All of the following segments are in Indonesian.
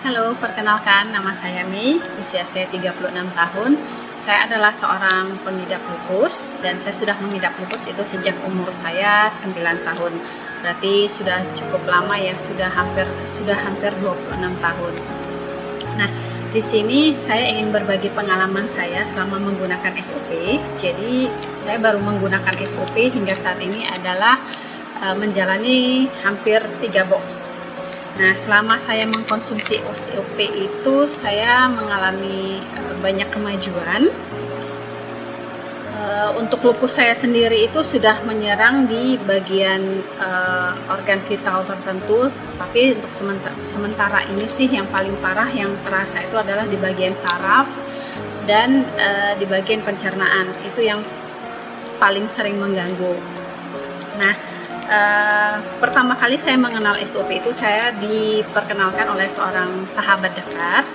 Halo, perkenalkan nama saya Mei, usia saya 36 tahun. Saya adalah seorang pengidap lupus dan saya sudah mengidap lupus itu sejak umur saya 9 tahun. Berarti sudah cukup lama ya, sudah hampir 26 tahun. Nah, di sini saya ingin berbagi pengalaman saya selama menggunakan SOP. Jadi, saya baru menggunakan SOP hingga saat ini adalah menjalani hampir 3 box. Nah, selama saya mengkonsumsi SOP itu saya mengalami banyak kemajuan. Untuk lupus saya sendiri itu sudah menyerang di bagian organ vital tertentu, tapi untuk sementara ini sih yang paling parah yang terasa itu adalah di bagian saraf dan di bagian pencernaan. Itu yang paling sering mengganggu. Nah, pertama kali saya mengenal SOP itu saya diperkenalkan oleh seorang sahabat dekat,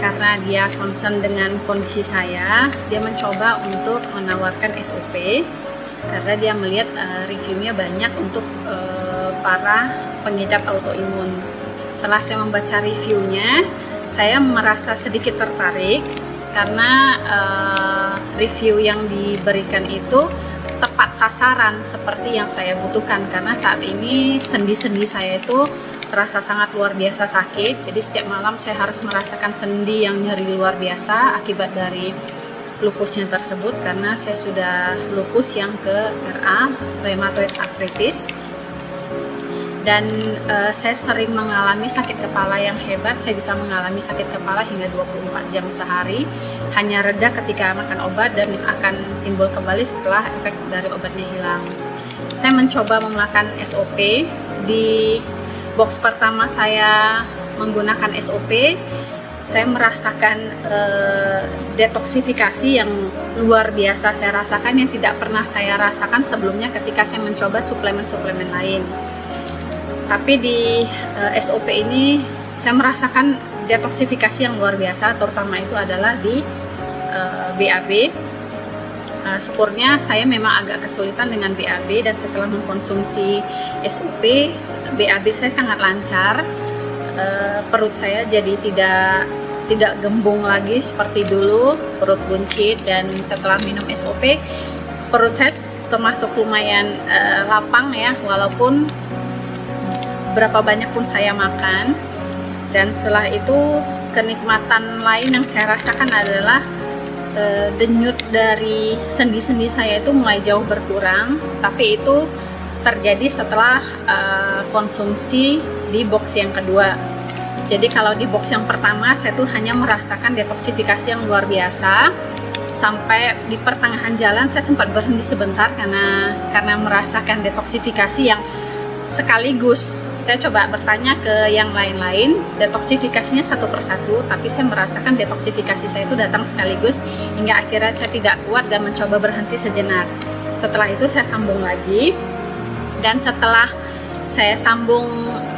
karena dia concern dengan kondisi saya. Dia mencoba untuk menawarkan SOP karena dia melihat reviewnya banyak untuk para pengidap autoimun. Setelah saya membaca reviewnya, saya merasa sedikit tertarik karena review yang diberikan itu tepat sasaran seperti yang saya butuhkan, karena saat ini sendi-sendi saya itu terasa sangat luar biasa sakit. Jadi setiap malam saya harus merasakan sendi yang nyeri luar biasa akibat dari lupusnya tersebut, karena saya sudah lupus yang ke RA, rheumatoid arthritis, dan saya sering mengalami sakit kepala yang hebat. Saya bisa mengalami sakit kepala hingga 24 jam sehari, hanya reda ketika makan obat dan akan timbul kembali setelah efek dari obatnya hilang. Saya mencoba memakan SOP. Di box pertama saya menggunakan SOP, saya merasakan detoksifikasi yang luar biasa saya rasakan, yang tidak pernah saya rasakan sebelumnya ketika saya mencoba suplemen-suplemen lain. Tapi di SOP ini saya merasakan detoksifikasi yang luar biasa, terutama itu adalah di BAB. Syukurnya saya memang agak kesulitan dengan BAB, dan setelah mengkonsumsi SOP, BAB saya sangat lancar. Perut saya jadi tidak gembung lagi seperti dulu, perut buncit, dan setelah minum SOP perut saya termasuk lumayan lapang ya, walaupun berapa banyak pun saya makan. Dan setelah itu kenikmatan lain yang saya rasakan adalah denyut dari sendi-sendi saya itu mulai jauh berkurang, tapi itu terjadi setelah konsumsi di box yang kedua. Jadi kalau di box yang pertama saya tuh hanya merasakan detoksifikasi yang luar biasa. Sampai di pertengahan jalan saya sempat berhenti sebentar karena merasakan detoksifikasi yang sekaligus. Saya coba bertanya ke yang lain-lain, detoksifikasinya satu persatu, tapi saya merasakan detoksifikasi saya itu datang sekaligus, hingga akhirnya saya tidak kuat dan mencoba berhenti sejenak. Setelah itu saya sambung lagi, dan setelah saya sambung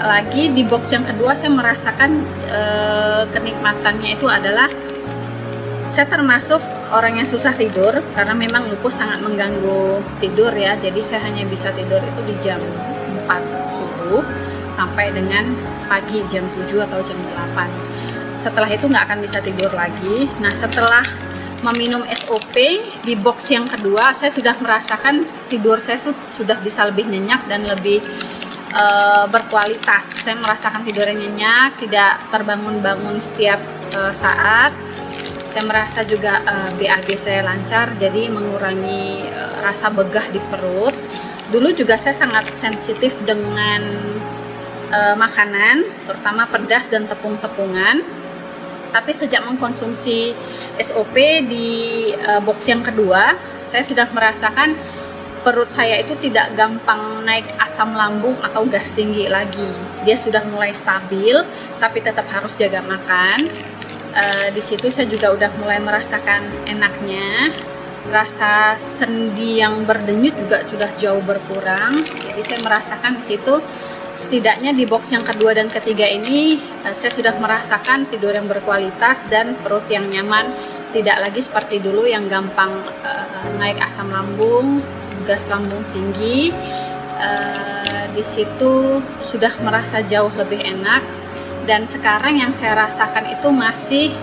lagi di box yang kedua, saya merasakan kenikmatannya itu adalah saya termasuk orang yang susah tidur, karena memang lupus sangat mengganggu tidur ya. Jadi saya hanya bisa tidur itu di jam 4 subuh sampai dengan pagi jam 7 atau jam 8. Setelah itu nggak akan bisa tidur lagi. Nah, setelah meminum SOP di box yang kedua, saya sudah merasakan tidur saya sudah bisa lebih nyenyak dan lebih berkualitas. Saya merasakan tidurnya nyenyak, tidak terbangun-bangun setiap saat. Saya merasa juga BAB saya lancar, jadi mengurangi rasa begah di perut. Dulu juga saya sangat sensitif dengan makanan, terutama pedas dan tepung-tepungan. Tapi sejak mengkonsumsi SOP di box yang kedua, saya sudah merasakan perut saya itu tidak gampang naik asam lambung atau gas tinggi lagi. Dia sudah mulai stabil, tapi tetap harus jaga makan. Di situ saya juga udah mulai merasakan enaknya. Rasa sendi yang berdenyut juga sudah jauh berkurang. Jadi saya merasakan di situ, setidaknya di box yang kedua dan ketiga ini saya sudah merasakan tidur yang berkualitas dan perut yang nyaman. Tidak lagi seperti dulu yang gampang naik asam lambung, gas lambung tinggi. Di situ sudah merasa jauh lebih enak. dan sekarang yang saya rasakan itu masih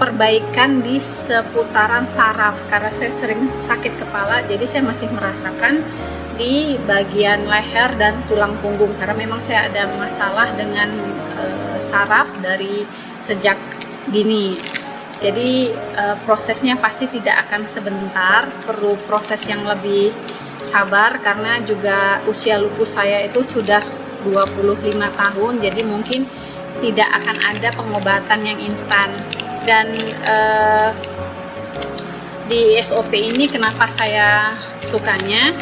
perbaikan di seputaran saraf, karena saya sering sakit kepala, jadi saya masih merasakan di bagian leher dan tulang punggung, karena memang saya ada masalah dengan saraf dari sejak dini. Jadi prosesnya pasti tidak akan sebentar, perlu proses yang lebih sabar, karena juga usia lupus saya itu sudah 25 tahun, jadi mungkin tidak akan ada pengobatan yang instan. Dan di SOP ini kenapa saya sukanya,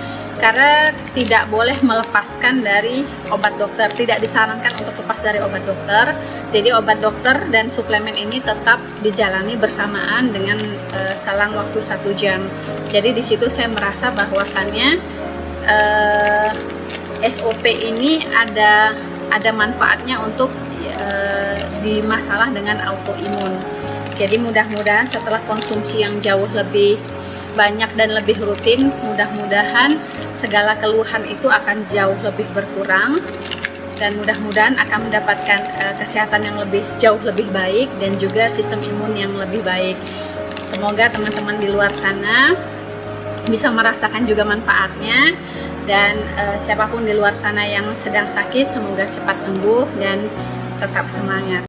karena tidak boleh melepaskan dari obat dokter, tidak disarankan untuk lepas dari obat dokter. Jadi obat dokter dan suplemen ini tetap dijalani bersamaan dengan selang waktu 1 jam. Jadi di situ saya merasa bahwasannya SOP ini ada manfaatnya untuk di masalah dengan autoimun. Jadi mudah-mudahan setelah konsumsi yang jauh lebih banyak dan lebih rutin, mudah-mudahan segala keluhan itu akan jauh lebih berkurang, dan mudah-mudahan akan mendapatkan kesehatan yang jauh lebih baik dan juga sistem imun yang lebih baik. Semoga teman-teman di luar sana bisa merasakan juga manfaatnya, dan siapapun di luar sana yang sedang sakit semoga cepat sembuh dan tetap semangat.